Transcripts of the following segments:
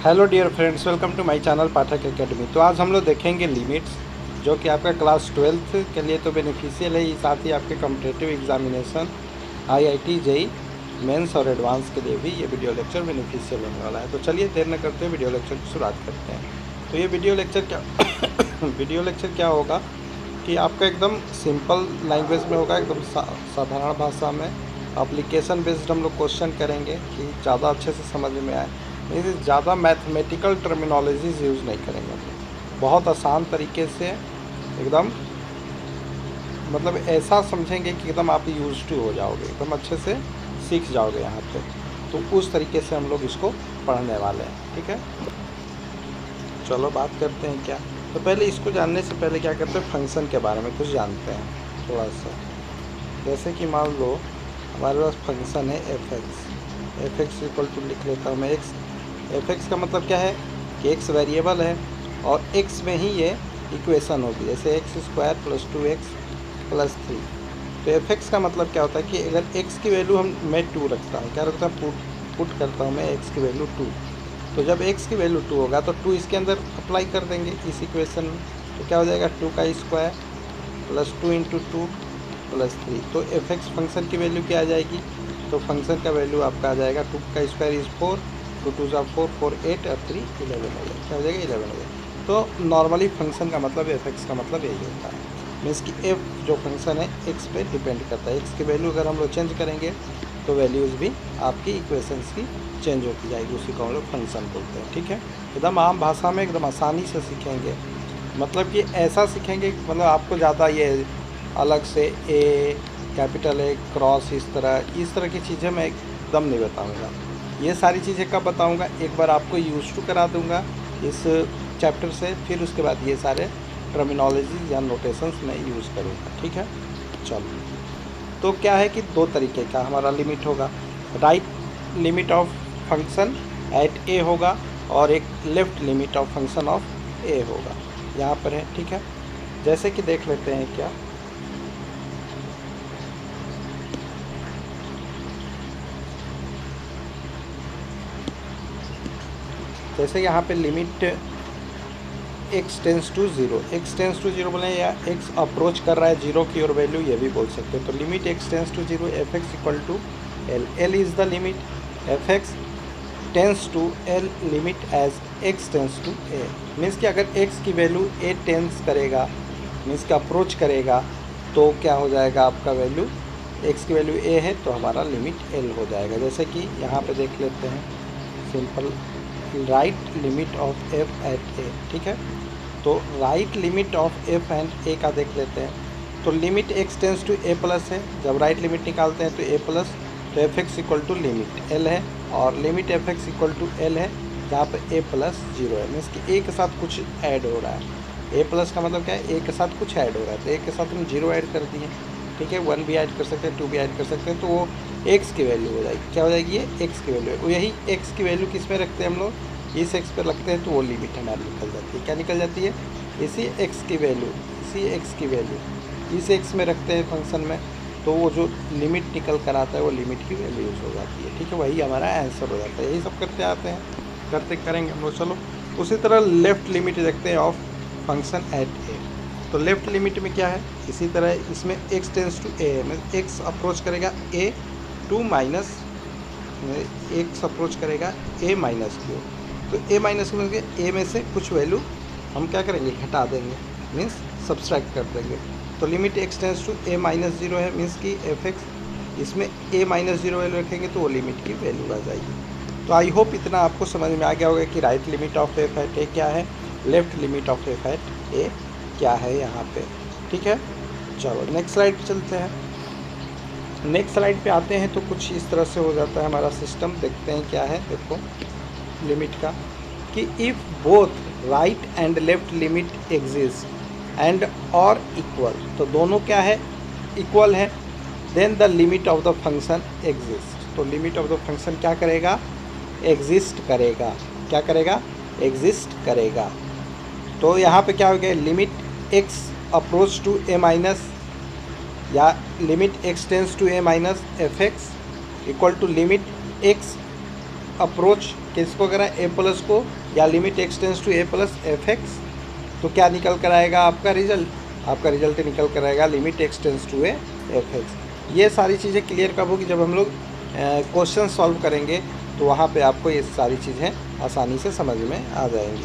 Hello dear friends, welcome to my channel Pathak Academy. तो आज हम लोग देखेंगे लिमिट्स, जो कि आपका क्लास 12th के लिए तो बेनिफिशियल है, साथ ही आपके competitive examination IIT JEE mains और एडवांस के लिए भी ये वीडियो लेक्चर बेनिफिशियल होने वाला है। तो चलिए देर न करते हुए वीडियो लेक्चर की शुरुआत करते हैं। तो ये वीडियो लेक्चर क्या वीडियो लेक्चर क्या होगा कि आपका एकदम सिंपल लैंग्वेज में होगा, एकदम साधारण भाषा में। एप्लीकेशन बेस्ड हम लोग क्वेश्चन करेंगे कि ज़्यादा अच्छे से समझ में आए। मीन्स ज़्यादा मैथमेटिकल टर्मिनोलॉजीज यूज़ नहीं करेंगे हम लोग, बहुत आसान तरीके से एकदम, मतलब ऐसा समझेंगे कि एकदम आप यूज टू हो जाओगे, एकदम अच्छे से सीख जाओगे यहाँ पे। तो उस तरीके से हम लोग इसको पढ़ने वाले हैं, ठीक है। चलो बात करते हैं क्या। तो पहले इसको जानने से पहले क्या करते हैं, फंक्शन के बारे में कुछ जानते हैं थोड़ा सा। जैसे कि मान लो हमारे पास फंक्शन है एफ एक्स इक्वल टू, लिख लेता हूँ मैं एक्स। एफ एक्स का मतलब क्या है कि एक्स वेरिएबल है और एक्स में ही ये इक्वेशन होगी, जैसे x square plus 2x plus 3। तो एफ एक्स का मतलब क्या होता है कि अगर एक्स की वैल्यू मैं 2 रखता हूँ, क्या रखता हूँ, पुट करता हूँ मैं एक्स की वैल्यू 2। तो जब एक्स की वैल्यू 2 होगा तो 2 इसके अंदर अप्लाई कर देंगे इस इक्वेशन में। तो क्या हो जाएगा, 2 का स्क्वायर प्लस 2 इंटू 2 प्लस 3। तो एफ एक्स फंक्शन की वैल्यू क्या आ जाएगी, तो फंक्शन का वैल्यू आपका आ जाएगा 2 का स्क्वायर इज़ 4, 2 2 ज़ा 4, 4 8 और 3 11 हो जाएगा। क्या हो जाएगा, 11 हो जाएगा। तो नॉर्मली फंक्शन का मतलब, एफ एक्स का मतलब यही होता है। मीन्स कि एफ जो फंक्शन है एक्स पे डिपेंड करता है। एक्स की वैल्यू अगर हम लोग चेंज करेंगे तो वैल्यूज़ भी आपकी इक्वेशंस की चेंज होती जाएगी, उसी को हम लोग फंक्शन बोलते हैं, ठीक है। एकदम आम भाषा में एकदम आसानी से सीखेंगे, मतलब कि ऐसा सीखेंगे मतलब आपको ज़्यादा ये अलग से ए कैपिटल ए क्रॉस इस तरह की चीज़ें मैं एकदम नहीं बताऊंगा। ये सारी चीज़ें कब बताऊंगा, एक बार आपको यूज टू करा दूंगा इस चैप्टर से, फिर उसके बाद ये सारे टर्मिनोलॉजी या नोटेशंस मैं यूज़ करूँगा, ठीक है। चलो, तो क्या है कि दो तरीके का हमारा लिमिट होगा। Right limit of function at A होगा और एक left limit of function of A होगा, यहाँ पर है, ठीक है। जैसे कि देख लेते हैं क्या, जैसे यहाँ पे limit x tends to zero, x tends to zero बोले या एक्स अप्रोच कर रहा है जीरो की और वैल्यू, ये भी बोल सकते हैं। तो limit x tends to zero f x equal to l, l is the limit F x tends to l limit as x tends to a. Means कि अगर एक्स की वैल्यू ए टेंस करेगा, मीन्स कि approach करेगा, तो क्या हो जाएगा आपका वैल्यू, एक्स की वैल्यू ए है तो हमारा लिमिट एल हो जाएगा। जैसे कि यहाँ पे देख लेते हैं simple, right limit of F at A, ठीक है। तो right limit of F and A का देख लेते हैं। तो limit x tends to A plus है, जब राइट लिमिट निकालते हैं तो ए प्लस, तो F x equal to limit L है और limit F x equal to L है, जहाँ पर ए प्लस जीरो है। मीन्स कि ए के साथ कुछ ऐड हो रहा है। ए प्लस का मतलब क्या है, ए के साथ कुछ ऐड हो रहा है, तो ए के साथ हम जीरो ऐड कर दिए, ठीक है। 1 भी ऐड कर सकते हैं, 2 भी ऐड कर सकते हैं, तो वो एक्स की वैल्यू हो जाएगी। क्या हो जाएगी, ये एक्स की वैल्यू है। वो यही एक्स की वैल्यू किस में रखते हैं हम लोग, इस एक्स पर रखते हैं, तो वो लिमिट हमारी निकल जाती है। क्या निकल जाती है, इसी एक्स की वैल्यू, इसी एक्स की वैल्यू इस एक्स में रखते हैं फंक्शन में, तो वो जो लिमिट निकल कर आता है वो लिमिट की वैल्यू यूज़ हो जाती है, ठीक है। वही हमारा आंसर हो जाता है। यही सब करते आते हैं, करते करेंगे हम लोग। चलो, उसी तरह लेफ़्ट लिमिट देखते हैं ऑफ फंक्शन एट ए। तो लेफ़्ट लिमिट में क्या है, इसी तरह इसमें एक्स टेंस टू ए है, एक्स अप्रोच करेगा ए टू माइनस, एक्स अप्रोच करेगा ए माइनस क्यू। तो ए माइनस क्यू में ए में से कुछ वैल्यू हम क्या करेंगे, घटा देंगे, मीन्स सब्सट्रैक्ट कर देंगे। तो limit x tends to A minus zero है, मीन्स कि एफ एक्स इसमें ए माइनस जीरो वैल्यू रखेंगे तो वो लिमिट की वैल्यू आ जाएगी। तो आई होप इतना आपको समझ में आ गया होगा कि right limit of F at A क्या है, left limit of F at A क्या है यहाँ पे, ठीक है। चलो नेक्स्ट स्लाइड पे चलते हैं। नेक्स्ट स्लाइड पे आते हैं तो कुछ इस तरह से हो जाता है हमारा सिस्टम। देखते हैं क्या है, देखो लिमिट का, कि if both right and left limit exist and और इक्वल, तो दोनों क्या है, इक्वल है, then the limit of the function exist. तो लिमिट ऑफ द फंक्शन क्या करेगा, एग्जिस्ट करेगा। क्या करेगा, एग्जिस्ट करेगा। तो यहाँ पे क्या हो गया, limit x approach to A minus या limit x tends to A minus F x equal to limit x approach किसको करा, ए प्लस को, या limit x tends to A plus F x, तो क्या निकल कर आएगा आपका रिजल्ट, आपका रिजल्ट निकल कर आएगा limit x tends to A F x. ये सारी चीज़ें क्लियर कब होगी, जब हम लोग क्वेश्चन सॉल्व करेंगे, तो वहाँ पे आपको ये सारी चीज़ें आसानी से समझ में आ जाएंगी।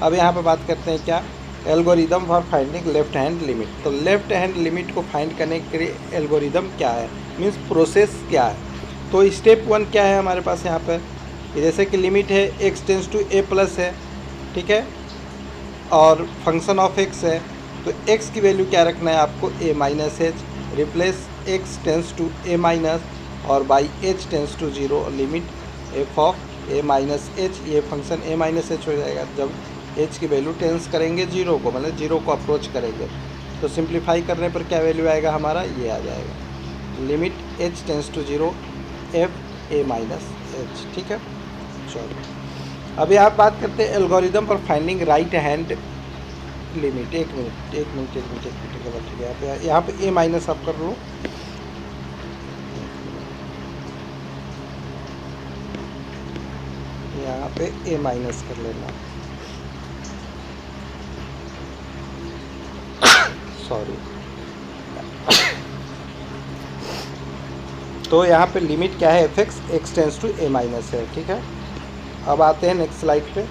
अब यहाँ पे बात करते हैं क्या, algorithm for finding left hand limit. तो लेफ्ट हैंड लिमिट को फाइंड करने के लिए एल्गोरिदम क्या है, मीन्स प्रोसेस क्या है। तो स्टेप 1 क्या है हमारे पास यहाँ पर, जैसे कि लिमिट है x tends to A plus है, ठीक है, और फंक्शन ऑफ एक्स है, तो एक्स की वैल्यू क्या रखना है आपको, A minus H, replace x tends to A minus और by H tends to 0, limit F of A minus H, ये फंक्शन ए माइनस एच हो जाएगा जब एच की वैल्यू टेंस करेंगे 0 को, मतलब 0 को अप्रोच करेंगे, तो सिंप्लीफाई करने पर क्या वैल्यू आएगा हमारा, ये आ जाएगा limit h tends to 0 f a minus h, ठीक है। चलो अभी आप बात करते हैं algorithm for finding right hand limit. एक मिनट ठीक है, यहाँ पे ए माइनस आप कर लो, यहाँ पे ए माइनस कर लेना, सॉरी। तो यहाँ पे लिमिट क्या है, F x x tends to A minus है, ठीक है। अब आते हैं नेक्स्ट स्लाइड पे।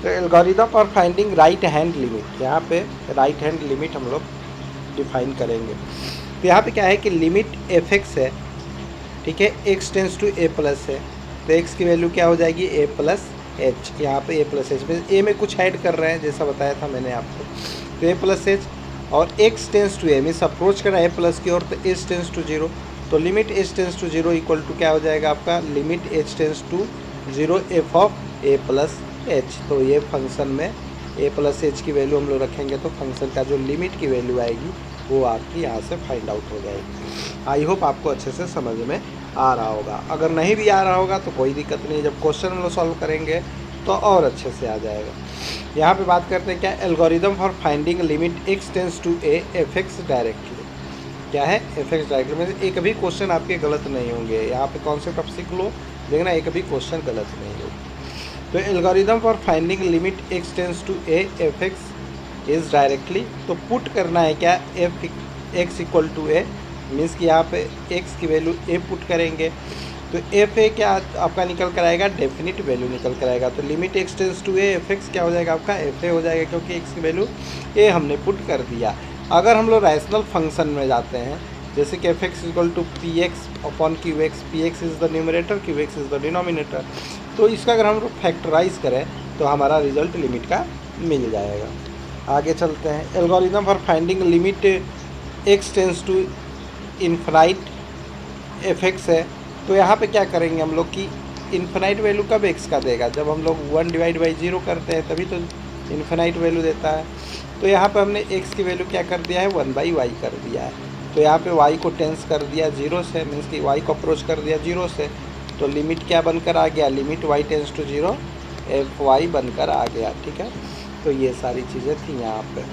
तो algorithm for finding right hand limit, यहाँ पे राइट हैंड लिमिट हम लोग डिफाइन करेंगे। तो यहाँ पे क्या है कि लिमिट एफ एक्स है, ठीक है, x tends to A plus है, तो एक्स की वैल्यू क्या हो जाएगी, ए प्लस एच, यहाँ पे ए प्लस एच में ए में कुछ ऐड कर रहे हैं जैसा बताया था मैंने आपको, तो ए प्लस एच, और x tends to a means approach करा ए प्लस की ओर, तो एच टेंस टू 0, तो limit h tends to 0 equal to क्या हो जाएगा आपका, limit h tends to 0 f of a plus h. तो ये फंक्शन में ए प्लस एच की वैल्यू हम लोग रखेंगे, तो फंक्शन का जो लिमिट की वैल्यू आएगी वो आपकी यहाँ से फाइंड आउट हो जाएगी। आई होप आपको अच्छे से समझ में आ रहा होगा, अगर नहीं भी आ रहा होगा तो कोई दिक्कत नहीं, जब क्वेश्चन हम लोग सॉल्व करेंगे तो और अच्छे से आ जाएगा। यहाँ पे बात करते हैं क्या, algorithm for finding limit x tends to A F x directly. क्या है, एफ एक्स डायरेक्टली में एक भी क्वेश्चन आपके गलत नहीं होंगे, यहाँ पे कॉन्सेप्ट आप सीख लो, देखना एक भी क्वेश्चन गलत नहीं होगा। तो algorithm for finding limit x tends to A F x is directly, तो पुट करना है क्या, f x equal to a, means कि यहाँ पे एक्स की वैल्यू ए पुट करेंगे, तो एफ ए क्या आपका निकल कर आएगा, डेफिनिट वैल्यू निकल कर आएगा। तो limit x tends to A F x क्या हो जाएगा आपका, एफ ए हो जाएगा, क्योंकि एक्स की वैल्यू ए हमने पुट कर दिया। अगर हम लोग रैशनल फंक्शन में जाते हैं, जैसे कि f x equal to p x upon q x, p x is the numerator, q x is the denominator, तो इसका अगर हम लोग फैक्टराइज करें तो हमारा रिजल्ट लिमिट का मिल जाएगा। आगे चलते हैं, algorithm for finding limit x tends to infinite f x है, तो यहाँ पे क्या करेंगे हम लोग कि इन्फिनाइट वैल्यू कब एक्स का देगा, जब हम लोग 1/0 करते हैं तभी तो इन्फिनाइट वैल्यू देता है। तो यहाँ पे हमने एक्स की वैल्यू क्या कर दिया है, 1/y कर दिया है, तो यहाँ पे y को टेंस कर दिया 0 से, मीन्स कि y को अप्रोच कर दिया 0 से, तो लिमिट क्या बनकर आ गया, limit y tends to 0 f y बनकर आ गया, ठीक है। तो ये सारी चीज़ें थी यहाँ पे,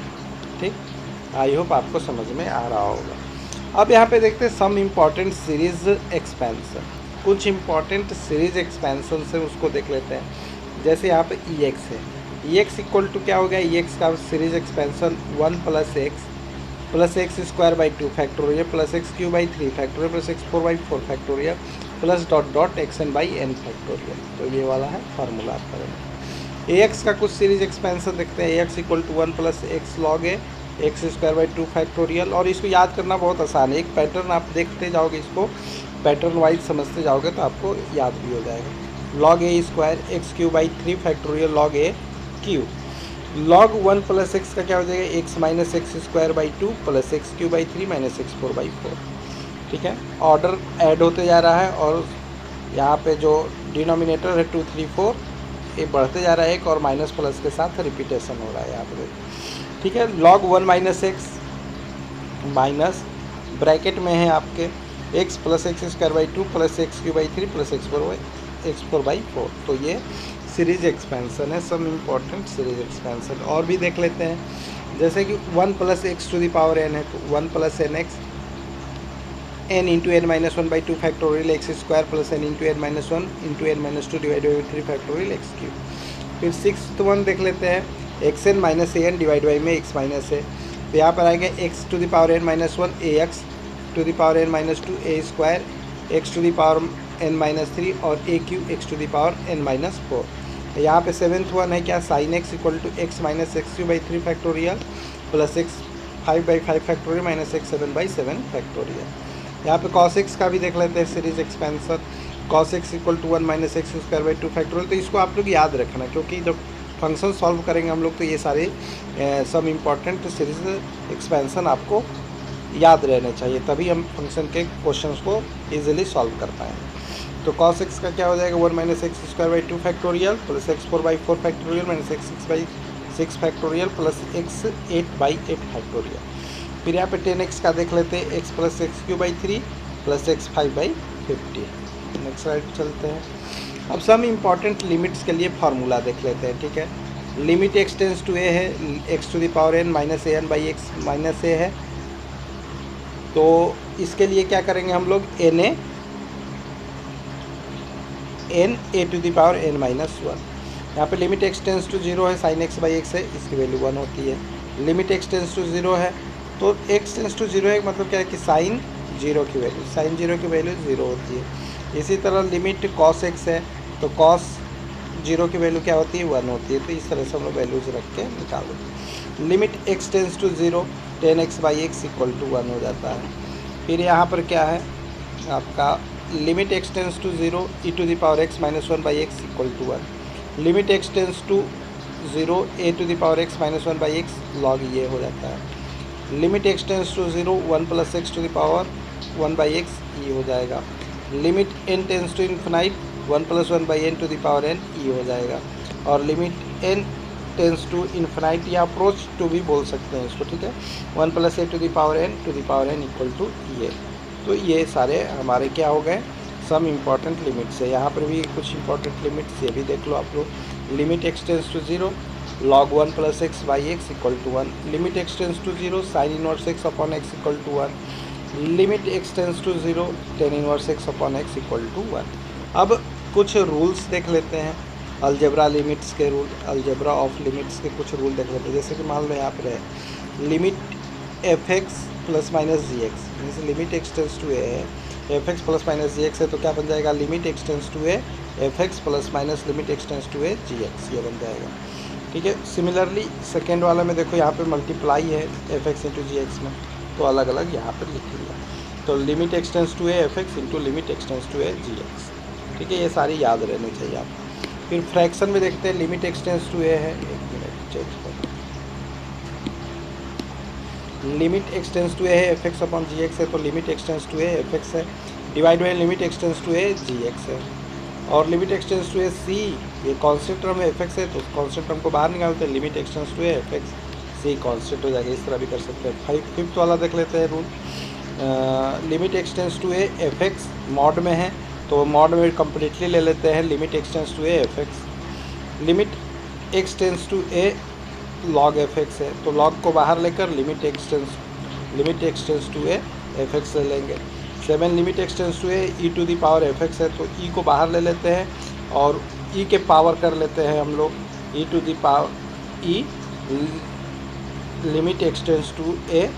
ठीक। आई होप आपको समझ में आ रहा होगा। अब यहाँ पे देखते हैं सम इम्पॉर्टेंट सीरीज एक्सपेंसन, कुछ इम्पॉर्टेंट सीरीज एक्सपेंसन से उसको देख लेते हैं। जैसे यहाँ पे ई एक्स है, ई एक्स इक्वल टू क्या हो गया, ई एक्स का series expansion 1 plus x square by 2 factorial plus x cube by 3 factorial plus x 4/4 factorial plus dot dot x n by n factorial. तो ये वाला है फार्मूला आपका। ए एक्स का कुछ सीरीज एक्सपेंसन देखते हैं, A x equal to 1 plus x log A x square by 2 factorial, और इसको याद करना बहुत आसान है, एक पैटर्न आप देखते जाओगे, इसको पैटर्न वाइज समझते जाओगे तो आपको याद भी हो जाएगा। Log A square x cube by 3 factorial log A Q, log 1 plus x का क्या हो जाएगा, x minus x square by 2 plus x cube by 3 minus x 4/4, ठीक है। ऑर्डर ऐड होते जा रहा है और यहाँ पे जो डिनोमिनेटर है 2 3 4 ये बढ़ते जा रहा है, एक और माइनस प्लस के साथ रिपीटेशन हो रहा है यहाँ पे, ठीक है। Log 1 minus x minus bracket में है आपके x plus x square by 2 plus x cube by 3 plus x 4/4, तो ये सीरीज एक्सपेंसन है, सम इम्पॉर्टेंट सीरीज एक्सपेंसन। और भी देख लेते हैं, जैसे कि 1 plus x to the power n है, तो 1 plus n x n into n minus one by two factorial x square plus n into n minus one into n minus two divide by three factorial x cube. फिर sixth one देख लेते हैं, x n minus A n divide by में x minus है, तो यहाँ पर आएगा x to the power N minus one A x to the power N minus two A square x to the power N minus three और A cube x to the power N minus four. यहाँ पे seventh one है क्या, sine x equal to x minus x cube by three factorial plus x five by five factorial minus x seven by seven factorial. यहाँ पे cos x का भी देख लेते हैं series expansion, cos x equal to one minus x square by two factorial. तो इसको आप लोग याद रखना, क्योंकि जब फंक्शन सॉल्व करेंगे हम लोग तो ये सारे सब इम्पॉर्टेंट सीरीज एक्सपेंशन आपको याद रहने चाहिए, तभी हम फंक्शन के क्वेश्चंस को इजीली सॉल्व कर पाएंगे। तो कॉस एक्स का क्या हो जाएगा, one minus x square by two factorial plus x four by four factorial minus x six by six factorial plus x eight by eight factorial. फिर यहाँ पे टेन एक्स का देख लेते हैं, x plus x cube by three plus x five by 50। Next slide चलते हैं। अब सम इम्पॉर्टेंट लिमिट्स के लिए फार्मूला देख लेते हैं, ठीक है। Limit x tends to A है, x to the power N minus A N by x minus A है, तो इसके लिए क्या करेंगे हम लोग, N A to the power N minus one. यहाँ पे limit x tends to zero है, साइन एक्स बाई एक्स है, इसकी वैल्यू वन होती है। Limit x tends to zero है, तो एक्स टेंस टू जीरो है मतलब क्या है कि साइन जीरो की वैल्यू जीरो होती है। इसी तरह लिमिट कॉस एक्स है, तो कॉस जीरो की वैल्यू क्या होती है, वन होती है। तो इस तरह से हम लोग वैल्यूज रख के निकालो। Limit x tends to zero tan x by x equal to one हो जाता है। फिर यहाँ पर क्या है आपका, limit x tends to zero e to the power x minus one by x equal to one. Limit x tends to zero a to the power x minus one by x log ये हो जाता है। Limit x tends to zero one plus x to the power one by x ये हो जाएगा। Limit n tends to infinite one plus one by n to the power n ये हो जाएगा। और limit n tends to infinite या approach to भी बोल सकते हैं इसको, ठीक है, one plus a to the power n equal to ये। तो ये सारे हमारे क्या हो गए, सम इम्पॉर्टेंट लिमिट्स है। यहाँ पर भी कुछ इंपॉर्टेंट लिमिट्स ये भी देख लो आप लोग। Limit x tends to zero log one plus x by x equal to one. Limit x tends to zero sine inverse x upon x equal to one. Limit x tends to zero tan inverse x upon x equal to one. अब कुछ rules देख लेते हैं, algebra limits के rule, algebra of limits के कुछ rule देख लेते हैं। जैसे कि मान लो यहाँ पर है limit F x plus minus G x, जैसे limit x tends to A है, F x plus minus G x है, तो क्या बन जाएगा, limit x tends to A F x plus minus limit x tends to A ji x, ये बन जाएगा, ठीक है। सिमिलरली सेकेंड वाला में देखो यहाँ पे मल्टीप्लाई है F x into g x में, तो अलग अलग यहाँ पर लिख लिया। तो limit x tends to A F x into limit x tends to A ji x, ठीक है, ये सारी याद रहने चाहिए आपको। फिर फ्रैक्शन में देखते हैं, limit x tends to A है, एक मिनट चेक करो, limit x tends to A है F x upon G x है, तो limit x tends to A F x है divide by limit x tends to A ji x है। और limit x tends to A C, ये constant term F x है, तो constant term को बाहर निकालते हैं, limit x tends to A F x c constant हो जाएगा। इस तरह भी कर सकते हैं। फिफ्थ वाला देख लेते हैं rule, limit x tends to A F x mod में है, तो मॉड में कम्प्लीटली ले लेते हैं limit x tends to A F x. Limit x tends to a log f x है, तो लॉग को बाहर लेकर limit x tends to A F x ले लेंगे। 7 limit x tends to a e to the power f x है, तो ई को बाहर ले लेते हैं और ई के पावर कर लेते हैं हम लोग E to the power E limit x tends to A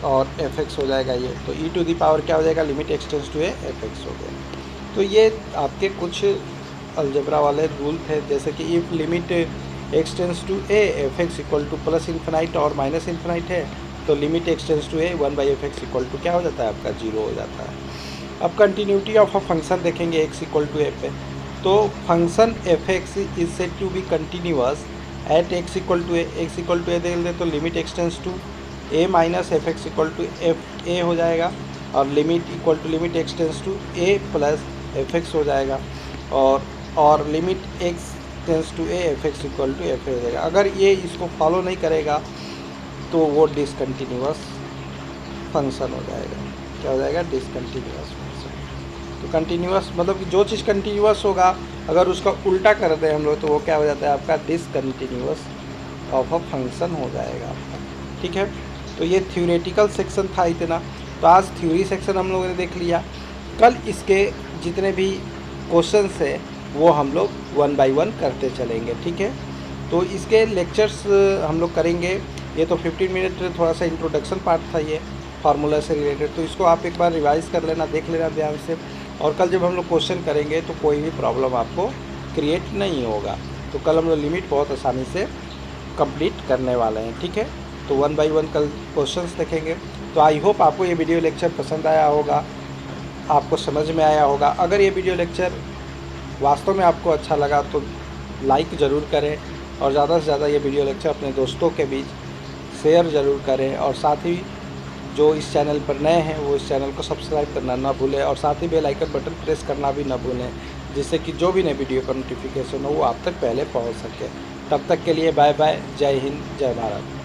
और एफ एक्स हो जाएगा ये, तो ई टू दी पावर क्या हो जाएगा, limit x tends to A F x हो गया। तो ये आपके कुछ अलजेब्रा वाले रूल थे, जैसे कि if limit x tends to A F x equal to plus infinite और माइनस इन्फिनाइट है, तो limit x tends to a one by f x equal to क्या हो जाता है आपका, जीरो हो जाता है। अब कंटिन्यूटी ऑफ अ फंक्शन देखेंगे एक्स इक्वल टू ए पे, तो function F x is said to be continuous at x equal to A. X equal to A देख लेते, तो limit x tends to A minus F x equal to F A हो जाएगा, और limit equal to limit x tends to A plus F x हो जाएगा, और limit x tends to A F x equal to F A हो जाएगा। अगर ये इसको फॉलो नहीं करेगा तो वो डिसकंटिन्यूअस फंक्शन हो जाएगा। क्या हो जाएगा, डिसकंटिन्यूअस फंक्शन। तो कंटिन्यूअस मतलब कि जो चीज़ कंटिन्यूअस होगा अगर उसका उल्टा कर दें हम लोग, तो वो क्या हो जाता है आपका, डिसकंटिन्यूअस ऑफ अ फंक्शन हो जाएगा आपका, ठीक है। तो ये थ्योरेटिकल सेक्शन था इतना। तो आज थ्योरी सेक्शन हम लोगों ने देख लिया। कल इसके जितने भी क्वेश्चंस है वो हम लोग 1 बाय 1 करते चलेंगे, ठीक है। तो इसके लेक्चर्स हम लोग करेंगे। ये तो 15 मिनट थोड़ा सा इंट्रोडक्शन पार्ट था ये फार्मूला से रिलेटेड, तो इसको आप एक बार रिवाइज कर लेना, देख लेना ध्यान से। और कल जब हम लोग क्वेश्चन करेंगे तो कोई भी प्रॉब्लम आपको क्रिएट नहीं होगा। तो कल हम लोग लिमिट बहुत आसानी से कंप्लीट करने वाले हैं, ठीक है। तो 1 बाय 1 कल क्वेश्चंस देखेंगे। तो आई होप आपको ये वीडियो लेक्चर पसंद आया होगा, आपको समझ में आया होगा। अगर ये वीडियो लेक्चर वास्तव में आपको अच्छा लगा तो लाइक ज़रूर करें और ज़्यादा से ज़्यादा ये वीडियो लेक्चर अपने दोस्तों के बीच शेयर ज़रूर करें। और साथ ही जो इस चैनल पर नए हैं वो इस चैनल को सब्सक्राइब करना ना भूलें और साथ ही बेल आइकन बटन प्रेस करना भी ना भूलें, जिससे कि जो भी नए वीडियो का नोटिफिकेशन हो वो आप तक पहले पहुंच सके। तब तक के लिए बाय बाय, जय हिंद, जय भारत।